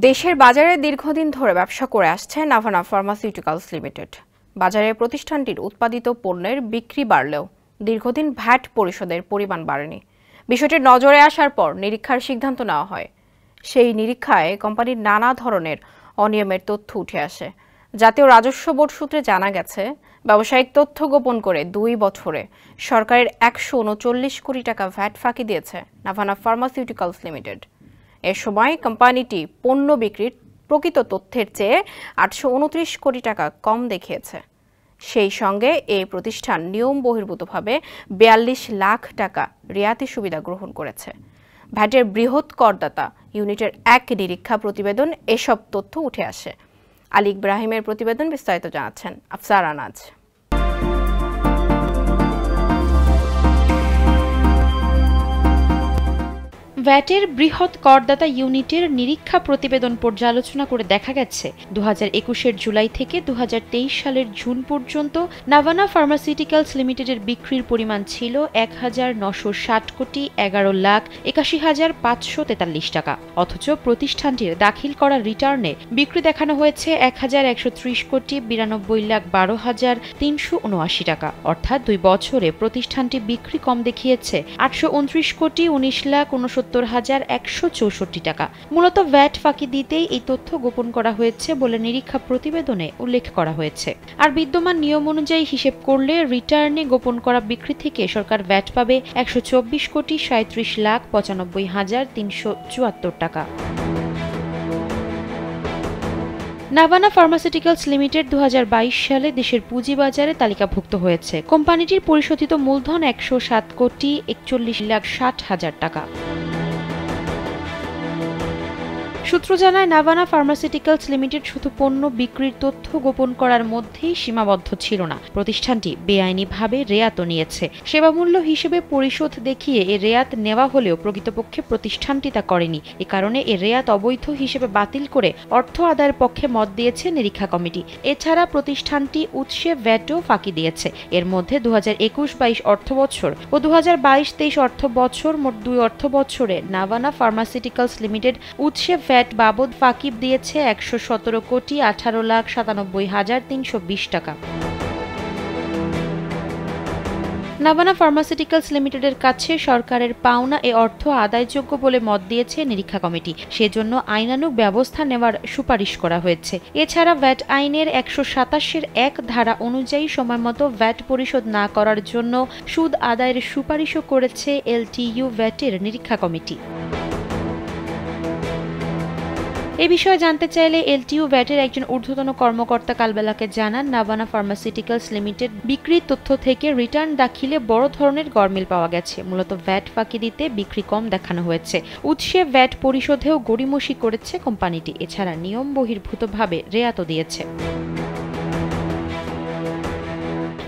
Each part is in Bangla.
দেশের বাজারে দীর্ঘদিন ধরে ব্যবসা করে আসছে নাভানা ফার্মাসিউটিক্যালস লিমিটেড। বাজারে প্রতিষ্ঠানটির উৎপাদিত পণ্যের বিক্রি বাড়লেও দীর্ঘদিন ভ্যাট পরিশোধের পরিমাণ বাড়েনি। বিষয়টি নজরে আসার পর নিরীক্ষার সিদ্ধান্ত নেওয়া হয়। সেই নিরীক্ষায় কোম্পানির নানা ধরনের অনিয়মের তথ্য উঠে আসে। জাতীয় রাজস্ব বোর্ড সূত্রে জানা গেছে, ব্যবসায়িক তথ্য গোপন করে 2 বছরে সরকারের 139 কোটি টাকা ভ্যাট ফাঁকি দিয়েছে নাভানা ফার্মাসিউটিক্যালস লিমিটেড। এ সময় কোম্পানিটি পণ্য বিক্রির প্রকৃত তথ্যের চেয়ে 829 কোটি টাকা কম দেখিয়েছে। সেই সঙ্গে এই প্রতিষ্ঠান নিয়ম বহির্ভূতভাবে 42 লাখ টাকা রিয়াতি সুবিধা গ্রহণ করেছে। ভ্যাটের বৃহৎ করদাতা ইউনিটের এক নিরীক্ষা প্রতিবেদন এসব তথ্য উঠে আসে। আলী ইব্রাহিমের প্রতিবেদন বিস্তারিত জানাচ্ছেন আফসারা নাজ। ভ্যাটের বৃহৎ করদাতা ইউনিটের নিরীক্ষা প্রতিবেদন পর্যালোচনা করে দেখা গেছে 2021-এর জুলাই থেকে 2023 সালের জুন পর্যন্ত নাভানা ফার্মাসিউটিক্যালস লিমিটেডের বিক্রির পরিমাণ ছিল 1,960 কোটি 11,81,543 টাকা। অথচ প্রতিষ্ঠানটির দাখিল করা রিটার্নে বিক্রি দেখানো হয়েছে 1,130 কোটি 92,12,379 টাকা। অর্থাৎ 2 বছরে প্রতিষ্ঠানটি বিক্রি কম দেখিয়েছে 829 কোটি 19,164 টাকা। মূলত ভ্যাট ফাঁকি দিতেই এই তথ্য গোপন করা হয়েছে বলে নিরীক্ষা প্রতিবেদনে উল্লেখ করা হয়েছে। আর বিদ্যমান নিয়ম অনুযায়ী হিসেব করলে রিটার্নে গোপন করা বিক্রি থেকে সরকার ভ্যাট পাবে 124 কোটি 37,95,374 টাকা। নাভানা ফার্মাসিউটিক্যালস লিমিটেড 2022 সালে দেশের পুঁজিবাজারে তালিকাভুক্ত হয়েছে। কোম্পানিটির পরিশোধিত মূলধন 107 কোটি 41,60,000 টাকা। সূত্র জানায়, নাভানা ফার্মাসিউটিক্যালস লিমিটেড শুধু পণ্য বিক্রির তথ্য গোপন করার মধ্যেই সীমাবদ্ধ ছিল না, প্রতিষ্ঠানটি বেআইনিভাবে রেয়াতও নিয়েছে। সেবামূল্য হিসেবে পরিশোধ দেখিয়ে এ রেয়াত নেওয়া হলেও প্রকৃতপক্ষে প্রতিষ্ঠানটি তা করেনি। এ কারণে এ রেয়াত অবৈধ হিসেবে বাতিল করে অর্থ আদায়ের পক্ষে মত দিয়েছে নিরীক্ষা কমিটি। এছাড়া প্রতিষ্ঠানটি উৎসে ভ্যাটও ফাঁকি দিয়েছে। এর মধ্যে 2021-22 অর্থবছর ও 2022-23 অর্থবছর মোট 2 অর্থবছরে নাভানা ফার্মাসিউটিক্যালস লিমিটেড উৎসে ভ্যাট বাবদ ফাঁকি দিয়েছে 117 কোটি 18,97,320 টাকা। নাভানা ফার্মাসিউটিক্যালস লিমিটেডের কাছে সরকারের পাওনা এ অর্থ আদায়যোগ্য বলে মত দিয়েছে নিরীক্ষা কমিটি। সেজন্য আইনানুগ ব্যবস্থা নেওয়ার সুপারিশ করা হয়েছে। এছাড়া ভ্যাট আইনের 127-এর 1 ধারা অনুযায়ী সময়মতো ভ্যাট পরিশোধ না করার জন্য সুদ আদায়ের সুপারিশও করেছে এলটিইউ ভ্যাটের নিরীক্ষা কমিটি। এ বিষয়ে জানতে চাইলে এলটিইউ ভ্যাটের একজন ঊর্ধ্বতন কর্মকর্তা কালবেলাকে জানান, নাভানা ফার্মাসিউটিক্যালস লিমিটেড বিক্রির তথ্য থেকে রিটার্ন দাখিলে বড় ধরনের গরমিল পাওয়া গেছে। মূলত ভ্যাট ফাঁকি দিতে বিক্রি কম দেখানো হয়েছে। উৎসে ভ্যাট পরিশোধেও গড়িমসি করেছে কোম্পানিটি। এছাড়া নিয়ম বহির্ভূতভাবে রেয়াতও দিয়েছে।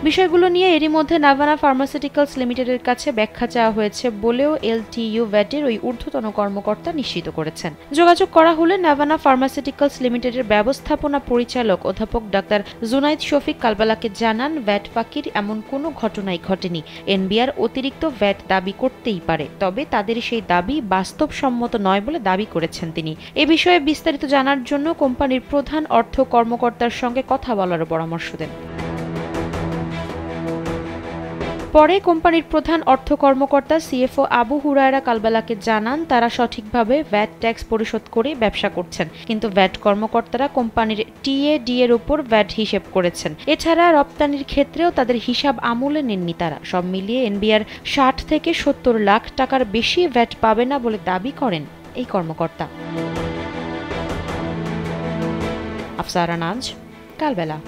বিষয়গুলো নিয়ে এরই মধ্যে নাভানা ফার্মাসিউটিক্যালস লিমিটেডের কাছে ব্যাখ্যা চাওয়া হয়েছে বলেও এলটিইউ ভ্যাটের ওই ঊর্ধ্বতন কর্মকর্তা নিশ্চিত করেছেন। যোগাযোগ করা হলে নাভানা ফার্মাসিউটিক্যালস লিমিটেডের ব্যবস্থাপনা পরিচালক অধ্যাপক ডাক্তার জুনাইদ শফিক কালবেলাকে জানান, ভ্যাট ফাঁকির এমন কোনো ঘটনাই ঘটেনি। এনবিআর অতিরিক্ত ভ্যাট দাবি করতেই পারে, তবে তাদের সেই দাবি বাস্তবসম্মত নয় বলে দাবি করেছেন তিনি। এ বিষয়ে বিস্তারিত জানার জন্য কোম্পানির প্রধান অর্থ কর্মকর্তার সঙ্গে কথা বলারও পরামর্শ দেন। পরে কোম্পানির প্রধান অর্থ কর্মকর্তা সিএফও আবু হুরায়রা কালবেলাকে জানান, তারা সঠিকভাবে ভ্যাট ট্যাক্স পরিশোধ করে ব্যবসা করছেন, কিন্তু ভ্যাট কর্মকর্তারা কোম্পানির টিএডি এর উপর ভ্যাট হিসেব করেছেন। এছাড়া রপ্তানির ক্ষেত্রেও তাদের হিসাব আমলে নেননি তারা। সব মিলিয়ে এনবিআর 60 থেকে 70 লাখ টাকার বেশি ভ্যাট পাবে না বলে দাবি করেন এই কর্মকর্তা। আফসারা নাজ, কালবেলা।